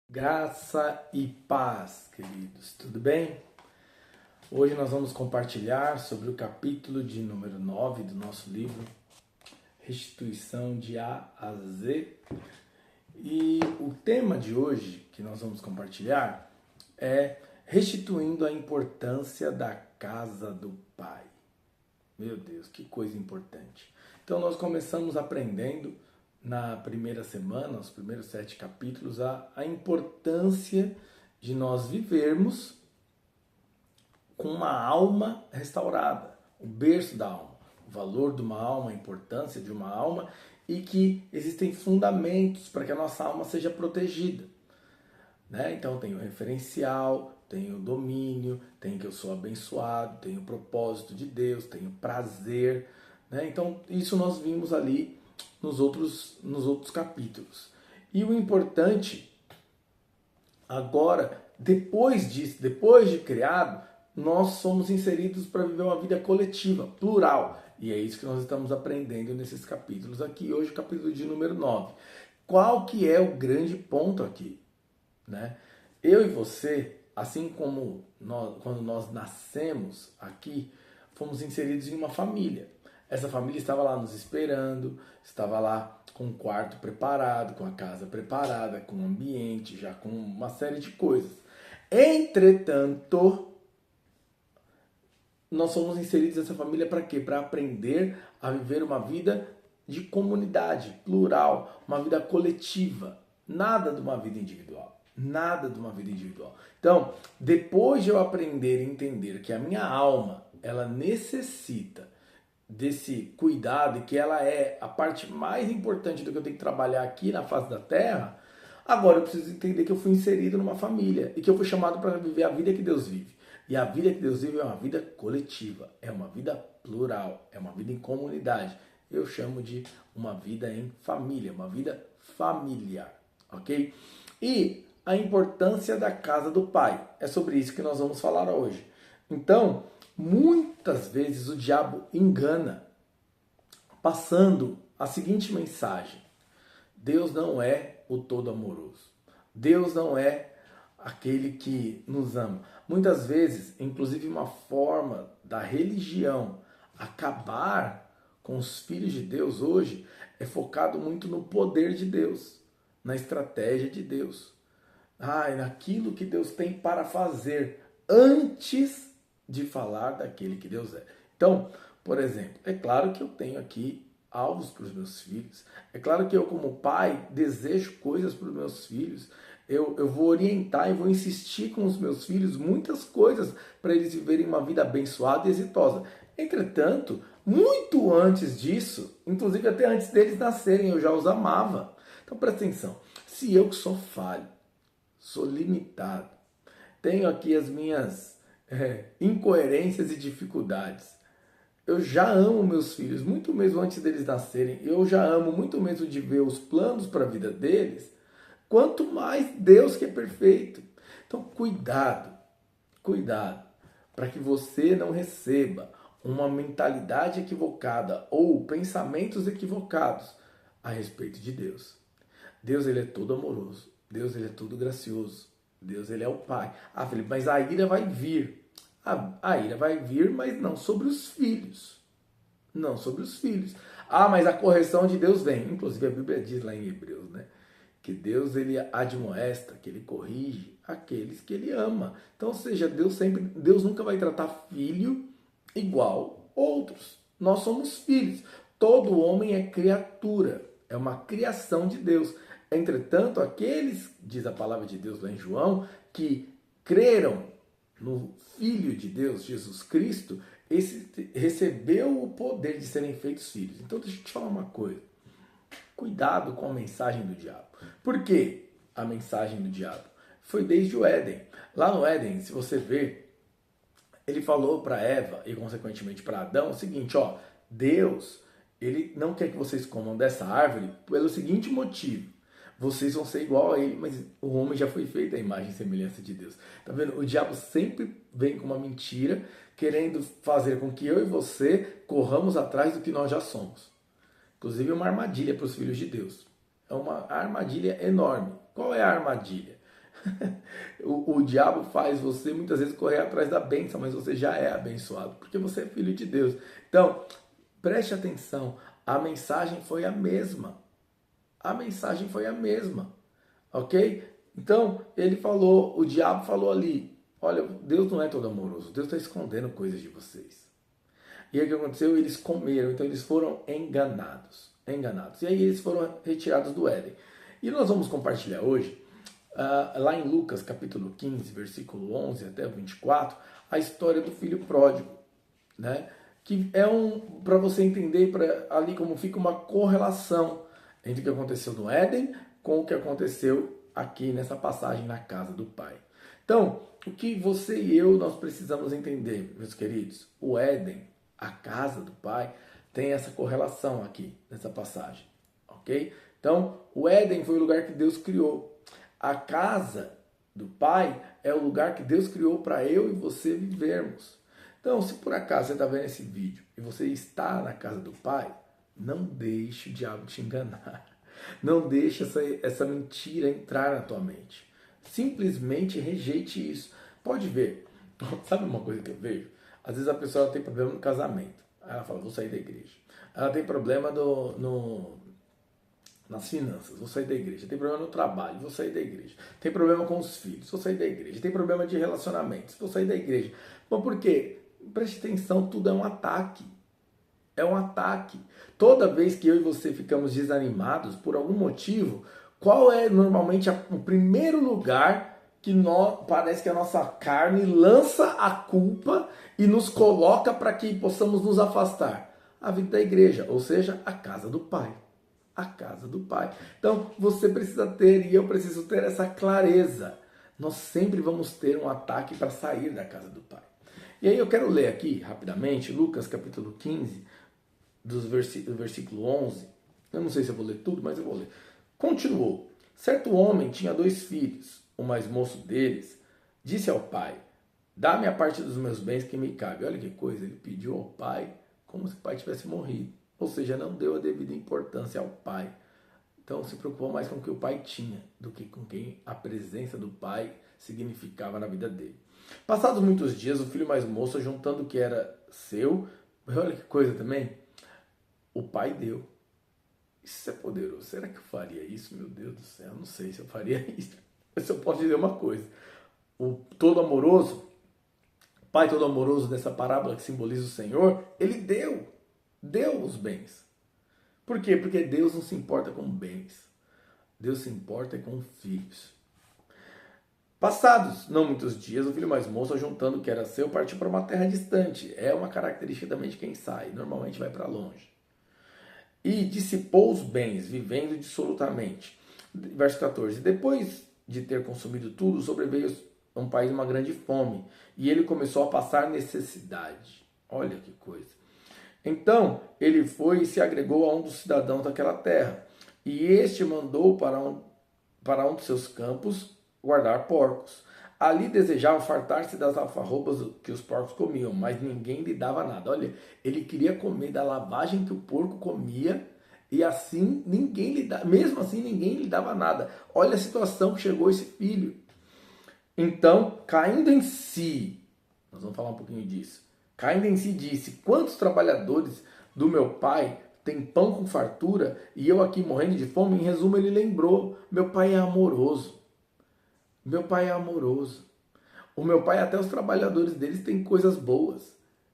Graça e paz, queridos, tudo bem? Hoje nós vamos compartilhar sobre o capítulo de número 9 do nosso livro, Restituição de A a Z. E o tema de hoje que nós vamos compartilhar é restituindo a importância da casa do Pai. Meu Deus, que coisa importante. Então nós começamos aprendendo na primeira semana, os primeiros 7 capítulos, a importância de nós vivermos com uma alma restaurada, o berço da alma, o valor de uma alma, a importância de uma alma e que existem fundamentos para que a nossa alma seja protegida. Né? Então tem o referencial, tem o domínio, tem que eu sou abençoado, tem o propósito de Deus, tem o prazer. Né? Então isso nós vimos ali nos outros capítulos. E o importante, agora, depois disso, depois de criado, nós somos inseridos para viver uma vida coletiva, plural. E é isso que nós estamos aprendendo nesses capítulos aqui. Hoje, o capítulo de número 9. Qual que é o grande ponto aqui? Né? Eu e você, assim como quando nós nascemos aqui, fomos inseridos em uma família. Essa família estava lá nos esperando, estava lá com o quarto preparado, com a casa preparada, com o ambiente, já com uma série de coisas. Entretanto, nós somos inseridos nessa família para quê? Para aprender a viver uma vida de comunidade, plural, uma vida coletiva, nada de uma vida individual. Nada de uma vida individual. Então, depois de eu aprender e entender que a minha alma, ela necessita desse cuidado e que ela é a parte mais importante do que eu tenho que trabalhar aqui na face da Terra, agora eu preciso entender que eu fui inserido numa família e que eu fui chamado para viver a vida que Deus vive. E a vida que Deus vive é uma vida coletiva, é uma vida plural, é uma vida em comunidade. Eu chamo de uma vida em família, uma vida familiar, ok? E a importância da casa do Pai. É sobre isso que nós vamos falar hoje. Então, muitas vezes o diabo engana, passando a seguinte mensagem: Deus não é o todo amoroso. Deus não é aquele que nos ama. Muitas vezes, inclusive uma forma da religião acabar com os filhos de Deus hoje é focado muito no poder de Deus, na estratégia de Deus. Naquilo que Deus tem para fazer antes de falar daquele que Deus é. Então, por exemplo, é claro que eu tenho aqui alvos para os meus filhos. É claro que eu, como pai, desejo coisas para os meus filhos. Eu vou orientar e vou insistir com os meus filhos muitas coisas para eles viverem uma vida abençoada e exitosa. Entretanto, muito antes disso, inclusive até antes deles nascerem, eu já os amava. Então presta atenção, se eu que sou falho, sou limitado, tenho aqui as minhas incoerências e dificuldades, eu já amo meus filhos, muito mesmo antes deles nascerem, eu já amo muito mesmo de ver os planos para a vida deles, quanto mais Deus que é perfeito. Então cuidado, para que você não receba uma mentalidade equivocada ou pensamentos equivocados a respeito de Deus. Deus, ele é todo amoroso. Deus, ele é todo gracioso. Deus, ele é o Pai. Felipe, mas a ira vai vir. A ira vai vir, mas não sobre os filhos. Não sobre os filhos. Mas a correção de Deus vem. Inclusive a Bíblia diz lá em Hebreus, né? Que Deus, ele admoesta, que ele corrige aqueles que ele ama. Então, ou seja, Deus nunca vai tratar filho igual outros. Nós somos filhos. Todo homem é criatura. É uma criação de Deus. Entretanto, aqueles, diz a palavra de Deus lá em João, que creram no Filho de Deus, Jesus Cristo, esse recebeu o poder de serem feitos filhos. Então deixa eu te falar uma coisa. Cuidado com a mensagem do diabo. Por que a mensagem do diabo? Foi desde o Éden. Lá no Éden, se você ver, ele falou para Eva e consequentemente para Adão o seguinte, Deus, ele não quer que vocês comam dessa árvore pelo seguinte motivo: vocês vão ser igual a ele, mas o homem já foi feito à imagem e semelhança de Deus. Tá vendo? O diabo sempre vem com uma mentira, querendo fazer com que eu e você corramos atrás do que nós já somos. Inclusive uma armadilha para os filhos de Deus. É uma armadilha enorme. Qual é a armadilha? O diabo faz você muitas vezes correr atrás da bênção, mas você já é abençoado, porque você é filho de Deus. Então, preste atenção, a mensagem foi a mesma. A mensagem foi a mesma, ok? Então, ele falou, o diabo falou ali, olha, Deus não é todo amoroso, Deus está escondendo coisas de vocês. E aí o que aconteceu? Eles comeram, então eles foram enganados. E aí eles foram retirados do Éden. E nós vamos compartilhar hoje, lá em Lucas capítulo 15, versículo 11 até o 24, a história do filho pródigo, né? Que é para você entender ali como fica uma correlação entre o que aconteceu no Éden com o que aconteceu aqui nessa passagem na casa do Pai. Então, o que você e eu nós precisamos entender, meus queridos? O Éden, a casa do Pai, tem essa correlação aqui nessa passagem, ok? Então, o Éden foi o lugar que Deus criou. A casa do Pai é o lugar que Deus criou para eu e você vivermos. Então, se por acaso você está vendo esse vídeo e você está na casa do Pai, não deixe o diabo te enganar. Não deixe essa mentira entrar na tua mente. Simplesmente rejeite isso. Pode ver. Sabe uma coisa que eu vejo? Às vezes a pessoa tem problema no casamento. Aí ela fala, vou sair da igreja. Ela tem problema nas finanças, vou sair da igreja. Tem problema no trabalho, vou sair da igreja. Tem problema com os filhos, vou sair da igreja. Tem problema de relacionamentos, vou sair da igreja. Mas por quê? Preste atenção, tudo é um ataque. É um ataque. Toda vez que eu e você ficamos desanimados por algum motivo, qual é normalmente o primeiro lugar que parece que a nossa carne lança a culpa e nos coloca para que possamos nos afastar? A vida da igreja, ou seja, a casa do Pai. A casa do Pai. Então, você precisa ter e eu preciso ter essa clareza. Nós sempre vamos ter um ataque para sair da casa do Pai. E aí eu quero ler aqui, rapidamente, Lucas capítulo 15, do versículo 11. Eu não sei se eu vou ler tudo, mas eu vou ler. Continuou. Certo homem tinha 2 filhos. O mais moço deles disse ao pai, dá-me a parte dos meus bens que me cabe. Olha que coisa, ele pediu ao pai como se o pai tivesse morrido. Ou seja, não deu a devida importância ao pai. Então se preocupou mais com o que o pai tinha do que com quem a presença do pai significava na vida dele. Passados muitos dias, o filho mais moço, juntando o que era seu, olha que coisa também, o pai deu. Isso é poderoso. Será que eu faria isso? Meu Deus do céu, não sei se eu faria isso. Mas eu posso dizer uma coisa. O todo amoroso, o pai todo amoroso dessa parábola que simboliza o Senhor, ele deu os bens. Por quê? Porque Deus não se importa com bens. Deus se importa com filhos. Passados não muitos dias, o filho mais moço, juntando o que era seu, partiu para uma terra distante. É uma característica também de quem sai. Normalmente vai para longe. E dissipou os bens, vivendo dissolutamente. Verso 14. Depois de ter consumido tudo, sobreveio a um país uma grande fome. E ele começou a passar necessidade. Olha que coisa. Então ele foi e se agregou a um dos cidadãos daquela terra. E este mandou para um dos seus campos guardar porcos. Ali desejava fartar-se das alfarrobas que os porcos comiam, mas ninguém lhe dava nada. Olha, ele queria comer da lavagem que o porco comia e assim mesmo assim ninguém lhe dava nada. Olha a situação que chegou esse filho. Então, caindo em si, nós vamos falar um pouquinho disso. Caindo em si disse, quantos trabalhadores do meu pai têm pão com fartura e eu aqui morrendo de fome? Em resumo, ele lembrou, meu pai é amoroso. Meu pai é amoroso. O meu pai, até os trabalhadores deles, têm coisas boas.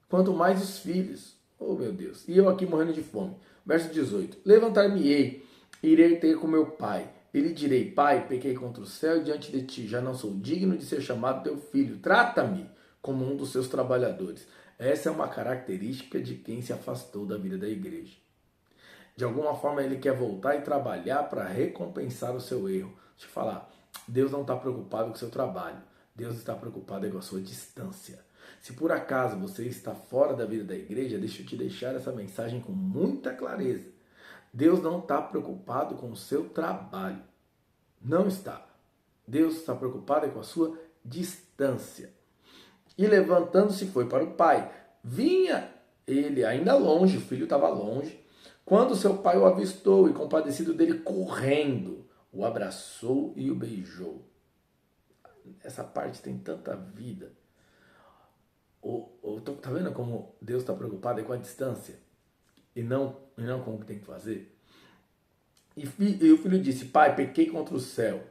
Quanto mais os filhos. Oh, meu Deus. E eu aqui morrendo de fome. Verso 18. Levantar-me-ei, irei ter com meu pai. E lhe direi, pai, pequei contra o céu e diante de ti. Já não sou digno de ser chamado teu filho. Trata-me como um dos seus trabalhadores. Essa é uma característica de quem se afastou da vida da igreja. De alguma forma ele quer voltar e trabalhar para recompensar o seu erro. Deixa eu falar. Deus não está preocupado com o seu trabalho. Deus está preocupado com a sua distância. Se por acaso você está fora da vida da igreja, deixa eu te deixar essa mensagem com muita clareza. Deus não está preocupado com o seu trabalho. Não está. Deus está preocupado com a sua distância. E levantando-se foi para o pai. Vinha ele ainda longe, o filho estava longe, quando seu pai o avistou e compadecido dele correndo, o abraçou e o beijou. essa parte tem tanta vida. Tá vendo como Deus está preocupado com a distância e não com o que tem que fazer? E o filho disse: Pai, pequei contra o céu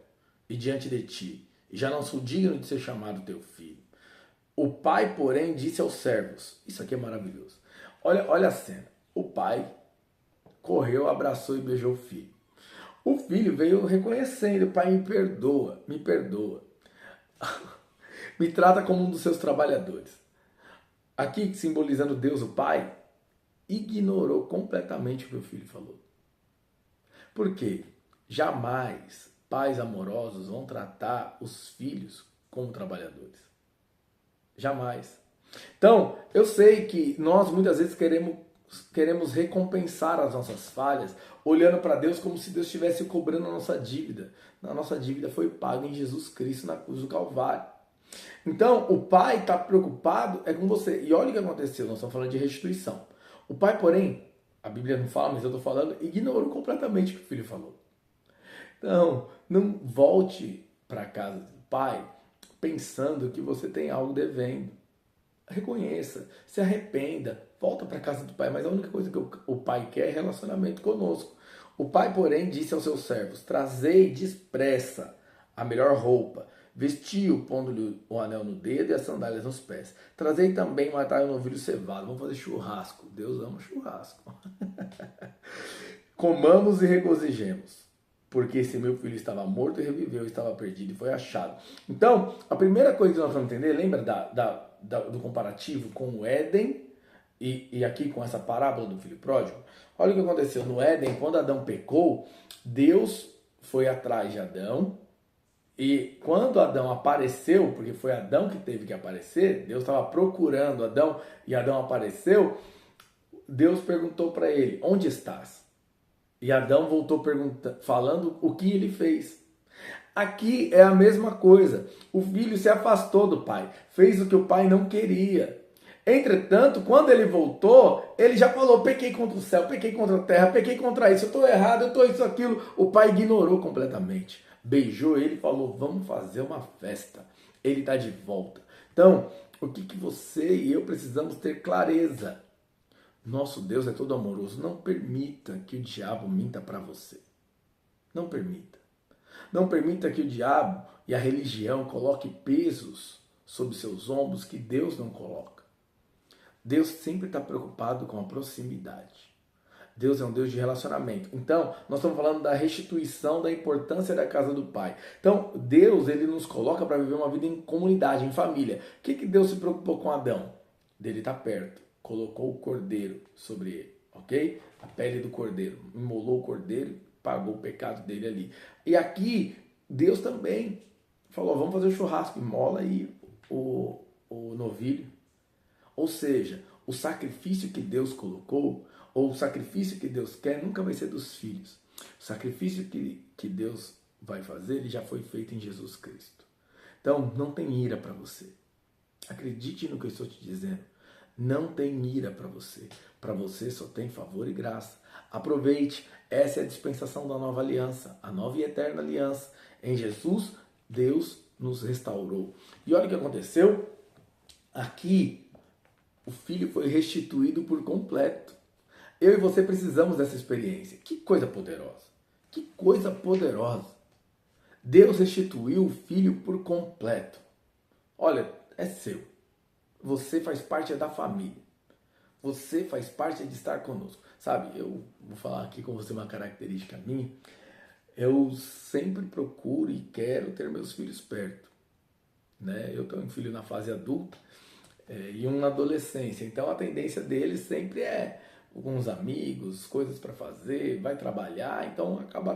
e diante de ti, e já não sou digno de ser chamado teu filho. O pai, porém, disse aos servos: isso aqui é maravilhoso. Olha a cena. O pai correu, abraçou e beijou o filho. O filho veio reconhecendo: Pai, me perdoa, me perdoa. Me trata como um dos seus trabalhadores. Aqui, simbolizando Deus, o pai, ignorou completamente o que o filho falou. Por quê? Jamais pais amorosos vão tratar os filhos como trabalhadores. Jamais. Então, eu sei que nós muitas vezes queremos recompensar as nossas falhas, olhando para Deus como se Deus estivesse cobrando a nossa dívida. A nossa dívida foi paga em Jesus Cristo na cruz do Calvário. Então, o pai está preocupado com você. E olha o que aconteceu, nós estamos falando de restituição. O pai, porém, a Bíblia não fala, mas eu estou falando, ignorou completamente o que o filho falou. Então, não volte para casa do pai pensando que você tem algo devendo. Reconheça, se arrependa, volta para casa do pai. Mas a única coisa que o pai quer é relacionamento conosco. O pai, porém, disse aos seus servos: trazei depressa a melhor roupa, vestiu, pondo-lhe o anel no dedo e as sandálias nos pés. Trazei também matar um novilho cevado. Vamos fazer churrasco. Deus ama churrasco. Comamos e regozijemos, porque esse meu filho estava morto e reviveu, estava perdido e foi achado. Então, a primeira coisa que nós vamos entender, lembra do comparativo com o Éden e aqui com essa parábola do filho pródigo? Olha o que aconteceu no Éden. Quando Adão pecou, Deus foi atrás de Adão. E quando Adão apareceu, porque foi Adão que teve que aparecer, Deus estava procurando Adão e Adão apareceu, Deus perguntou para ele: onde estás? E Adão voltou falando o que ele fez. Aqui é a mesma coisa. O filho se afastou do pai, fez o que o pai não queria. Entretanto, quando ele voltou, ele já falou: pequei contra o céu, pequei contra a terra, pequei contra isso, eu estou errado, eu estou isso, aquilo. O pai ignorou completamente. Beijou ele e falou: vamos fazer uma festa. Ele está de volta. Então, o que você e eu precisamos ter clareza? Nosso Deus é todo amoroso. Não permita que o diabo minta para você. Não permita. Não permita que o diabo e a religião coloquem pesos sobre seus ombros que Deus não coloca. Deus sempre está preocupado com a proximidade. Deus é um Deus de relacionamento. Então, nós estamos falando da restituição, da importância da casa do Pai. Então, Deus, ele nos coloca para viver uma vida em comunidade, em família. O que Deus se preocupou com Adão? Dele estar perto. Colocou o cordeiro sobre ele, ok? A pele do cordeiro. Imolou o cordeiro, pagou o pecado dele ali. E aqui, Deus também falou: vamos fazer o churrasco. Imola aí o novilho. Ou seja, o sacrifício que Deus colocou, ou o sacrifício que Deus quer, nunca vai ser dos filhos. O sacrifício que Deus vai fazer, ele já foi feito em Jesus Cristo. Então, não tem ira para você. Acredite no que eu estou te dizendo. Não tem ira para você. Para você só tem favor e graça. Aproveite. Essa é a dispensação da nova aliança. A nova e eterna aliança. Em Jesus, Deus nos restaurou. E olha o que aconteceu. Aqui, o filho foi restituído por completo. Eu e você precisamos dessa experiência. Que coisa poderosa. Que coisa poderosa. Deus restituiu o filho por completo. Olha, é seu. Você faz parte da família. Você faz parte de estar conosco. Sabe, eu vou falar aqui com você uma característica minha. Eu sempre procuro e quero ter meus filhos perto. Né? Eu tenho um filho na fase adulta e um na adolescência. Então a tendência deles sempre é alguns amigos, coisas para fazer, vai trabalhar, então acaba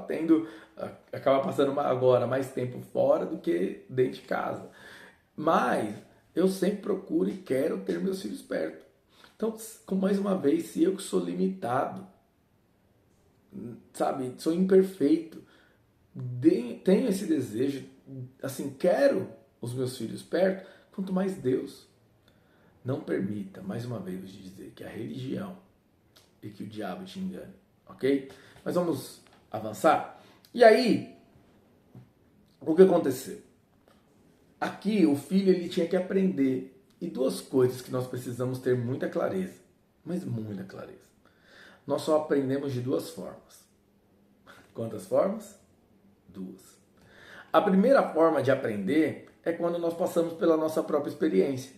passando agora mais tempo fora do que dentro de casa. Mas eu sempre procuro e quero ter meus filhos perto. Então, mais uma vez, se eu que sou limitado, sabe, sou imperfeito, tenho esse desejo, assim, quero os meus filhos perto, quanto mais Deus. Não permita, mais uma vez, eu dizer que a religião e que o diabo te engane, ok? Mas vamos avançar. E aí, o que aconteceu? Aqui o filho ele tinha que aprender. E duas coisas que nós precisamos ter muita clareza, mas muita clareza. Nós só aprendemos de duas formas. Quantas formas? Duas. A primeira forma de aprender é quando nós passamos pela nossa própria experiência.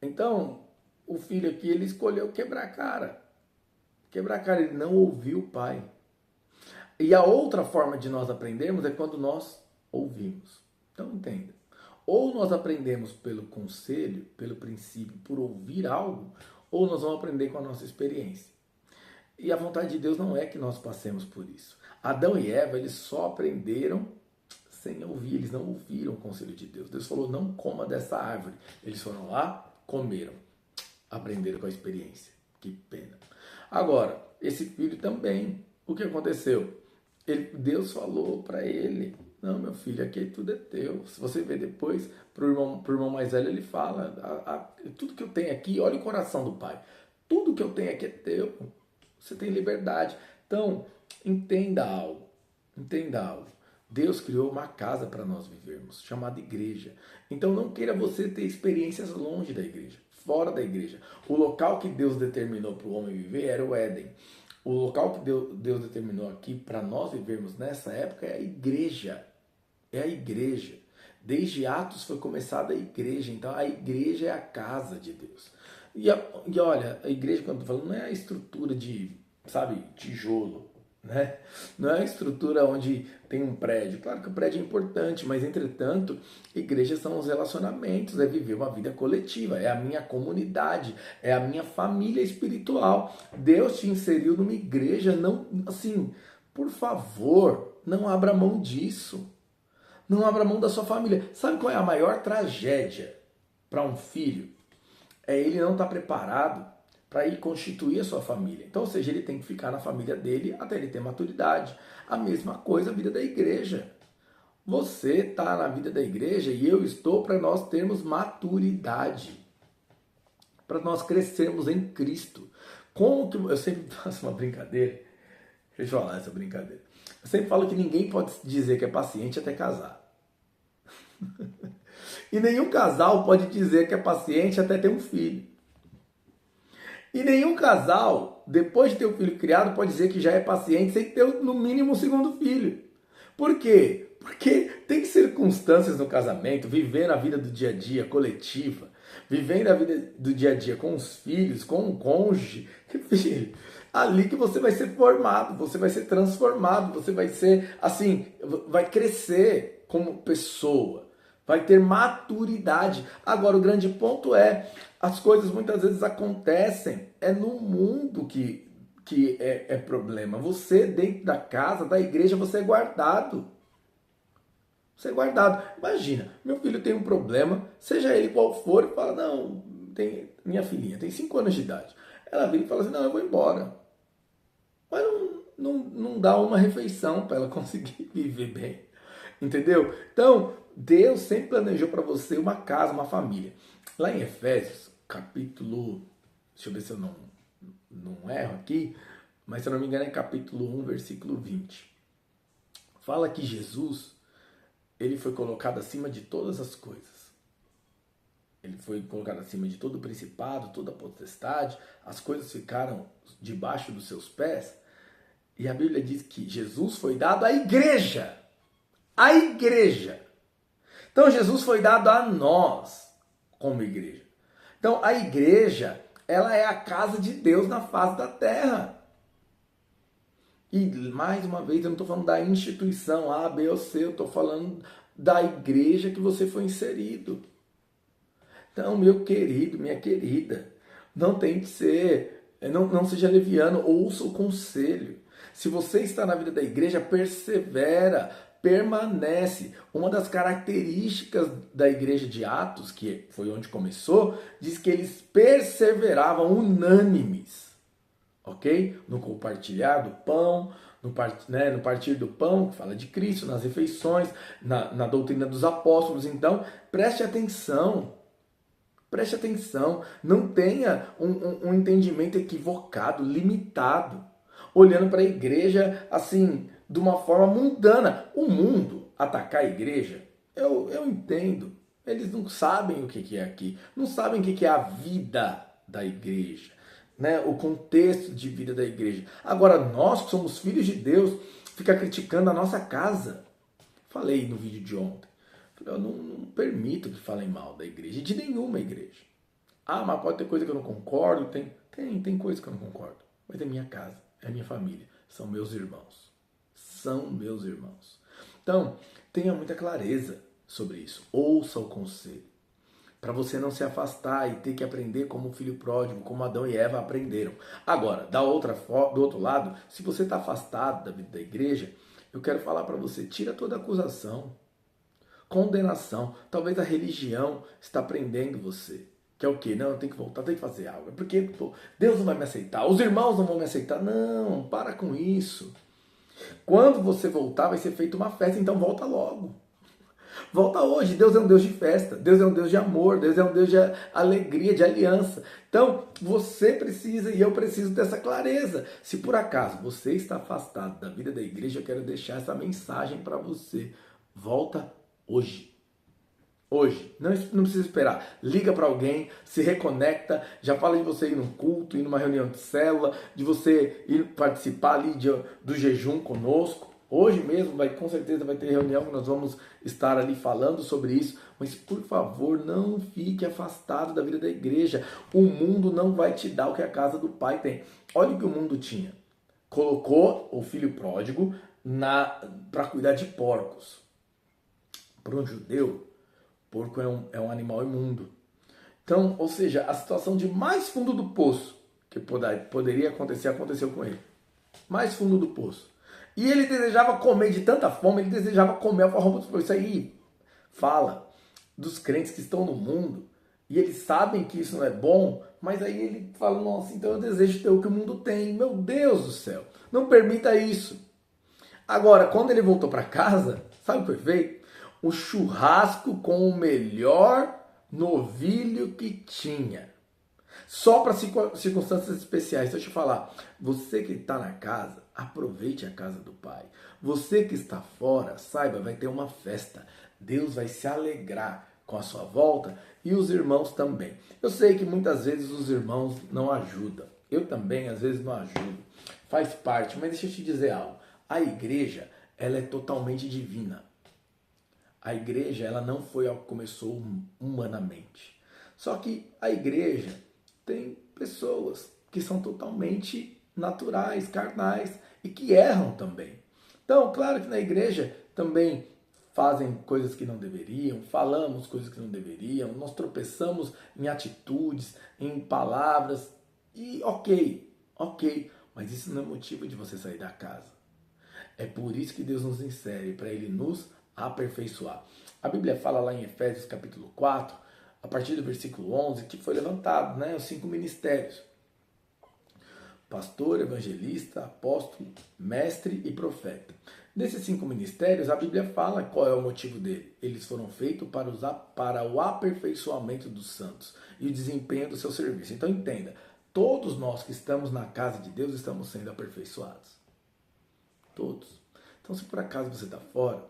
Então, o filho aqui, ele escolheu quebrar a cara. Quebrar a cara, ele não ouviu o pai. E a outra forma de nós aprendermos é quando nós ouvimos. Então, entenda. Ou nós aprendemos pelo conselho, pelo princípio, por ouvir algo, ou nós vamos aprender com a nossa experiência. E a vontade de Deus não é que nós passemos por isso. Adão e Eva, eles só aprenderam sem ouvir, eles não ouviram o conselho de Deus. Deus falou, não coma dessa árvore. Eles foram lá, comeram, aprenderam com a experiência. Que pena. Agora, esse filho também, o que aconteceu? Deus falou para ele, não, meu filho, aqui tudo é teu. Se você ver depois, pro irmão mais velho, ele fala, tudo que eu tenho aqui, olha o coração do pai, tudo que eu tenho aqui é teu. Você tem liberdade. Então, entenda algo. Entenda algo. Deus criou uma casa para nós vivermos, chamada igreja. Então, não queira você ter experiências longe da igreja, fora da igreja. O local que Deus determinou para o homem viver era o Éden. O local que Deus determinou aqui para nós vivermos nessa época é a igreja. É a igreja. Desde Atos foi começada a igreja. Então, a igreja é a casa de Deus. E olha, a igreja, quando eu tô falando, não é a estrutura de, sabe, tijolo, né? Não é a estrutura onde tem um prédio. Claro que o prédio é importante, mas, entretanto, igrejas são os relacionamentos, é viver uma vida coletiva, é a minha comunidade, é a minha família espiritual. Deus te inseriu numa igreja, não, assim, por favor, não abra mão disso. Não abra mão da sua família. Sabe qual é a maior tragédia para um filho? É ele não estar preparado para ir constituir a sua família. Então, ou seja, ele tem que ficar na família dele até ele ter maturidade. A mesma coisa a vida da igreja. Você está na vida da igreja e eu estou para nós termos maturidade. Para nós crescermos em Cristo. Como que eu sempre faço uma brincadeira? Deixa eu falar essa brincadeira. Eu sempre falo que ninguém pode dizer que é paciente até casar. E nenhum casal pode dizer que é paciente até ter um filho. E nenhum casal, depois de ter o filho criado, pode dizer que já é paciente sem ter no mínimo um segundo filho. Por quê? Porque tem circunstâncias no casamento, vivendo a vida do dia a dia coletiva, vivendo a vida do dia a dia com os filhos, com o cônjuge, filho, ali que você vai ser formado, você vai ser transformado, você vai ser, assim, vai crescer como pessoa. Vai ter maturidade. Agora, o grande ponto é, as coisas muitas vezes acontecem, é no mundo que é problema. Você, dentro da casa, da igreja, você é guardado. Você é guardado. Imagina, meu filho tem um problema, seja ele qual for, e fala, não, minha filhinha tem 5 anos de idade. Ela vira e fala assim, não, eu vou embora. Mas não dá uma refeição para ela conseguir viver bem. Entendeu? Então, Deus sempre planejou para você uma casa, uma família. Lá em Efésios, capítulo... Deixa eu ver se eu não erro aqui, mas se eu não me engano é capítulo 1, versículo 20. Fala que Jesus, ele foi colocado acima de todas as coisas. Ele foi colocado acima de todo o principado, toda a potestade. As coisas ficaram debaixo dos seus pés. E a Bíblia diz que Jesus foi dado à igreja. A igreja. Então Jesus foi dado a nós como igreja. Então a igreja, ela é a casa de Deus na face da terra. E mais uma vez, eu não estou falando da instituição A, B ou C, eu estou falando da igreja que você foi inserido. Então, meu querido, minha querida, não tem que ser, não seja leviano, ouça o conselho. Se você está na vida da igreja, persevera, permanece. Uma das características da igreja de Atos, que foi onde começou, diz que eles perseveravam unânimes, ok? No compartilhar do pão, no partir do pão, que fala de Cristo, nas refeições, na doutrina dos apóstolos. Então, preste atenção. Preste atenção. Não tenha um entendimento equivocado, limitado, olhando para a igreja assim, de uma forma mundana. O mundo atacar a igreja Eu entendo. Eles não sabem o que é aqui. Não sabem o que é a vida da igreja. Né? O contexto de vida da igreja. Agora, nós que somos filhos de Deus, fica criticando a nossa casa. Falei no vídeo de ontem. Eu não permito que falem mal da igreja, de nenhuma igreja. Ah, mas pode ter coisa que eu não concordo. Tem coisa que eu não concordo. Mas é minha casa, é minha família, são meus irmãos. São meus irmãos. Então, tenha muita clareza sobre isso. Ouça o conselho. Para você não se afastar e ter que aprender como o filho pródigo, como Adão e Eva aprenderam. Agora, do outro lado, se você está afastado da vida da igreja, eu quero falar para você, tira toda acusação, condenação. Talvez a religião está prendendo você. Que é o quê? Não, eu tenho que voltar, eu tenho que fazer algo. É porque Deus não vai me aceitar, os irmãos não vão me aceitar. Não, para com isso. Quando você voltar, vai ser feita uma festa, então volta logo. Volta hoje. Deus é um Deus de festa, Deus é um Deus de amor, Deus é um Deus de alegria, de aliança. Então, você precisa e eu preciso dessa clareza. Se por acaso você está afastado da vida da igreja, eu quero deixar essa mensagem para você. Volta hoje. Hoje, não precisa esperar. Liga para alguém, se reconecta, já fala de você ir num culto, ir numa reunião de célula, de você ir participar ali do jejum conosco. Hoje mesmo, com certeza vai ter reunião que nós vamos estar ali falando sobre isso. Mas, por favor, não fique afastado da vida da igreja. O mundo não vai te dar o que a casa do Pai tem. Olha o que o mundo tinha. Colocou o filho pródigo para cuidar de porcos. Para um judeu, porco é um animal imundo. Então, ou seja, a situação de mais fundo do poço que poderia acontecer, aconteceu com ele. Mais fundo do poço. E ele desejava comer de tanta fome, ele desejava comer a alfarroba do povo. Isso aí fala dos crentes que estão no mundo e eles sabem que isso não é bom, mas aí ele fala, nossa, então eu desejo ter o que o mundo tem. Meu Deus do céu, não permita isso. Agora, quando ele voltou para casa, sabe o que foi feito? O churrasco com o melhor novilho que tinha. Só para circunstâncias especiais. Deixa eu falar. Você que está na casa, aproveite a casa do Pai. Você que está fora, saiba, vai ter uma festa. Deus vai se alegrar com a sua volta e os irmãos também. Eu sei que muitas vezes os irmãos não ajudam. Eu também, às vezes, não ajudo. Faz parte, mas deixa eu te dizer algo. A igreja, ela é totalmente divina. A igreja, ela não foi algo que começou humanamente. Só que a igreja tem pessoas que são totalmente naturais, carnais e que erram também. Então, claro que na igreja também fazem coisas que não deveriam, falamos coisas que não deveriam, nós tropeçamos em atitudes, em palavras e ok, mas isso não é motivo de você sair da casa. É por isso que Deus nos insere, para Ele nos aperfeiçoar. A Bíblia fala lá em Efésios capítulo 4, a partir do versículo 11, que foi levantado, né, os 5 ministérios. Pastor, evangelista, apóstolo, mestre e profeta. Desses 5 ministérios, a Bíblia fala qual é o motivo dele. Eles foram feitos para o aperfeiçoamento dos santos e o desempenho do seu serviço. Então entenda, todos nós que estamos na casa de Deus estamos sendo aperfeiçoados. Todos. Então se por acaso você está fora,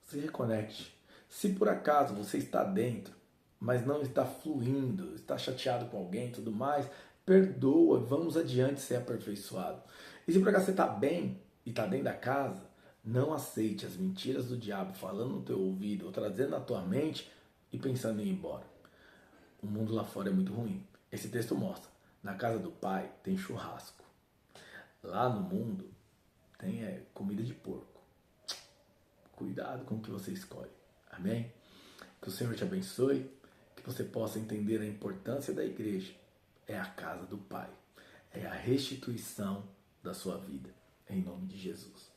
se reconecte. Se por acaso você está dentro, mas não está fluindo, está chateado com alguém e tudo mais, perdoa, vamos adiante ser aperfeiçoado. E se por acaso você está bem e está dentro da casa, não aceite as mentiras do diabo falando no teu ouvido ou trazendo na tua mente e pensando em ir embora. O mundo lá fora é muito ruim. Esse texto mostra, na casa do Pai tem churrasco. Lá no mundo tem comida de porco. Cuidado com o que você escolhe. Amém? Que o Senhor te abençoe, que você possa entender a importância da igreja. É a casa do Pai. É a restituição da sua vida. Em nome de Jesus.